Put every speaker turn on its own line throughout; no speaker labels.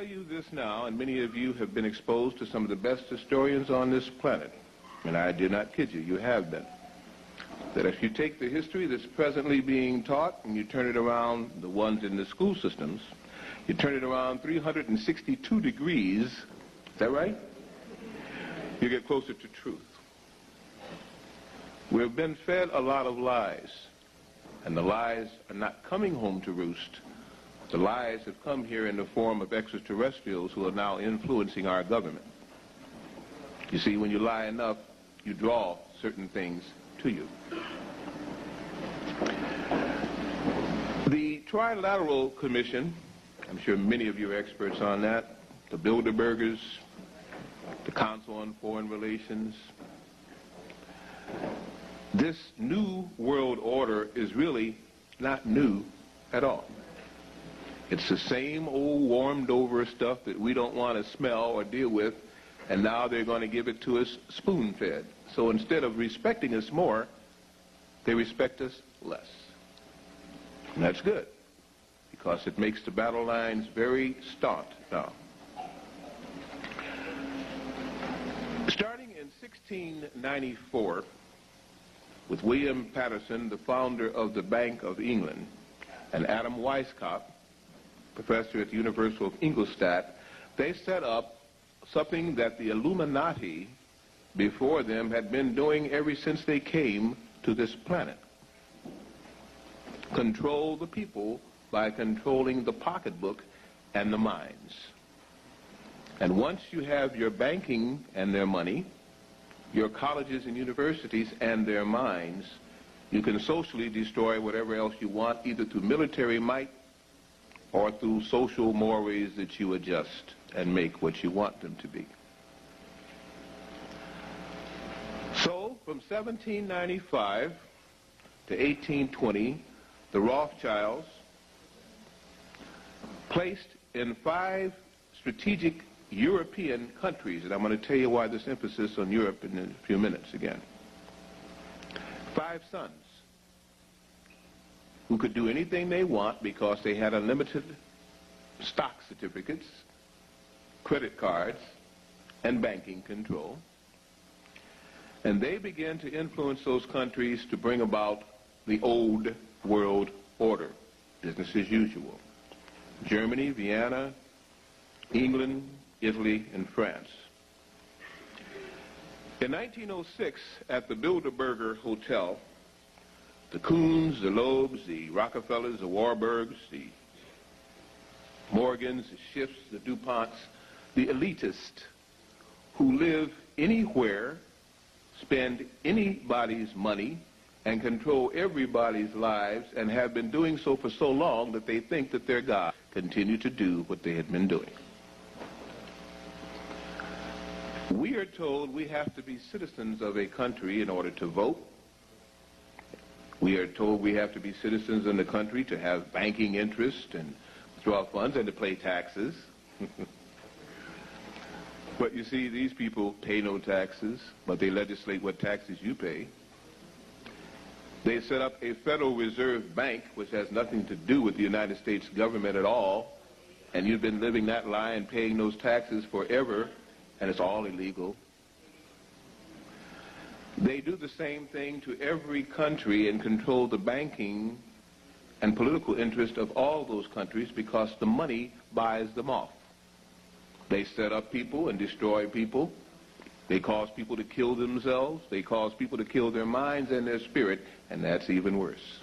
tell you this now, and many of you have been exposed to some of the best historians on this planet, and I do not kid you, you have been, that if you take the history that's presently being taught and you turn it around, the ones in the school systems, you turn it around 362 degrees, is that right? You get closer to truth. We've been fed a lot of lies, and the lies are not coming home to roost. The lies have come here in the form of extraterrestrials who are now influencing our government. You see, when you lie enough, you draw certain things to you. The Trilateral Commission, I'm sure many of you are experts on that, the Bilderbergers, the Council on Foreign Relations. This new world order is really not new at all. It's the same old warmed over stuff that we don't want to smell or deal with, and now they're going to give it to us spoon-fed. So instead of respecting us more, they respect us less. And that's good, because it makes the battle lines very staunch now. Starting in 1694, with William Patterson, the founder of the Bank of England, and Adam Weishaupt, professor at the University of Ingolstadt, they set up something that the Illuminati before them had been doing ever since they came to this planet. Control the people by controlling the pocketbook and the minds. And once you have your banking and their money, your colleges and universities and their minds, you can socially destroy whatever else you want, either through military might or through social mores that you adjust and make what you want them to be. So, from 1795 to 1820, the Rothschilds placed in 5 strategic European countries, and I'm going to tell you why this emphasis on Europe in a few minutes again. 5 sons who could do anything they want because they had unlimited stock certificates, credit cards, and banking control. And they began to influence those countries to bring about the old world order, business as usual. Germany, Vienna, England, Italy, and France. In 1906, at the Bilderberger Hotel, the Kuhns, the Loebs, the Rockefellers, the Warburgs, the Morgans, the Schiffs, the DuPonts, the elitists who live anywhere, spend anybody's money, and control everybody's lives, and have been doing so for so long that they think that their God continue to do what they had been doing. We are told we have to be citizens of a country in order to vote. We are told we have to be citizens in the country to have banking interest and withdraw funds and to pay taxes. But you see, these people pay no taxes, but they legislate what taxes you pay. They set up a Federal Reserve Bank, which has nothing to do with the United States government at all, and you've been living that lie and paying those taxes forever, and it's all illegal. They do the same thing to every country and control the banking and political interest of all those countries because the money buys them off. They set up people and destroy people. They cause people to kill themselves. They cause people to kill their minds and their spirit, and that's even worse.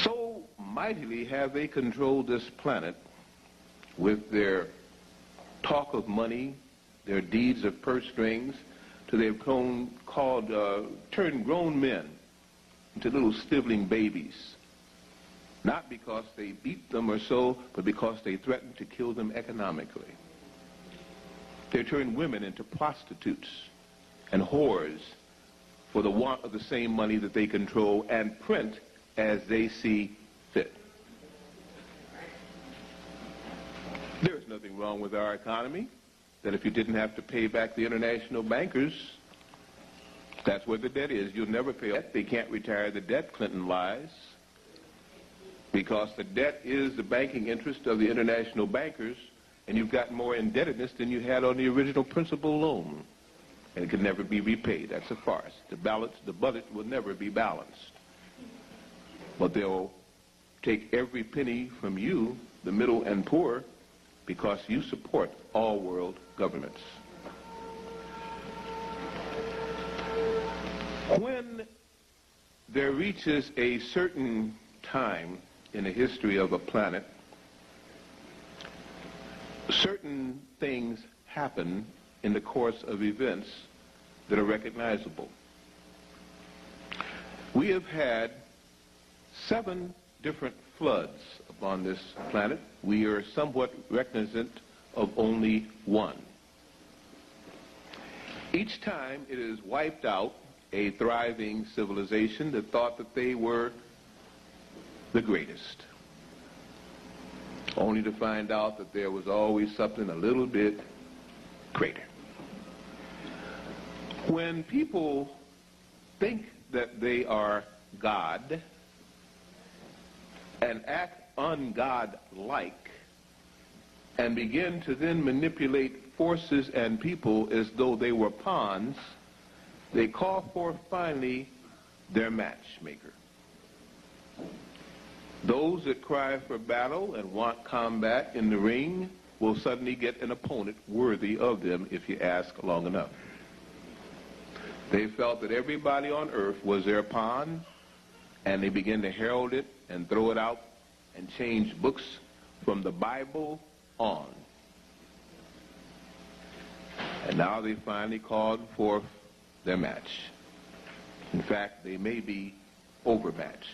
So mightily have they controlled this planet with their talk of money, their deeds of purse strings, till they've turned grown men into little sniveling babies. Not because they beat them or so, but because they threaten to kill them economically. They turn women into prostitutes and whores for the want of the same money that they control and print as they see fit. There's nothing wrong with our economy, that if you didn't have to pay back the international bankers, that's where the debt is. You'll never pay it. They can't retire the debt, Clinton lies. because the debt is the banking interest of the international bankers, and you've got more indebtedness than you had on the original principal loan, and it can never be repaid. That's a farce. The budget will never be balanced. But they'll take every penny from you, the middle and poor, because you support all world governments. When there reaches a certain time in the history of a planet, certain things happen in the course of events that are recognizable. We have had 7 different floods upon this planet. We are somewhat reminiscent of only one. Each time it has wiped out a thriving civilization that thought that they were the greatest, only to find out that there was always something a little bit greater. When people think that they are God and act un-God-like and begin to then manipulate forces and people as though they were pawns, they call for finally their matchmaker. Those that cry for battle and want combat in the ring will suddenly get an opponent worthy of them if you ask long enough. They felt that everybody on earth was their pawn, and they began to herald it and throw it out and change books from the Bible on. And now they finally called forth their match. In fact, they may be overmatched.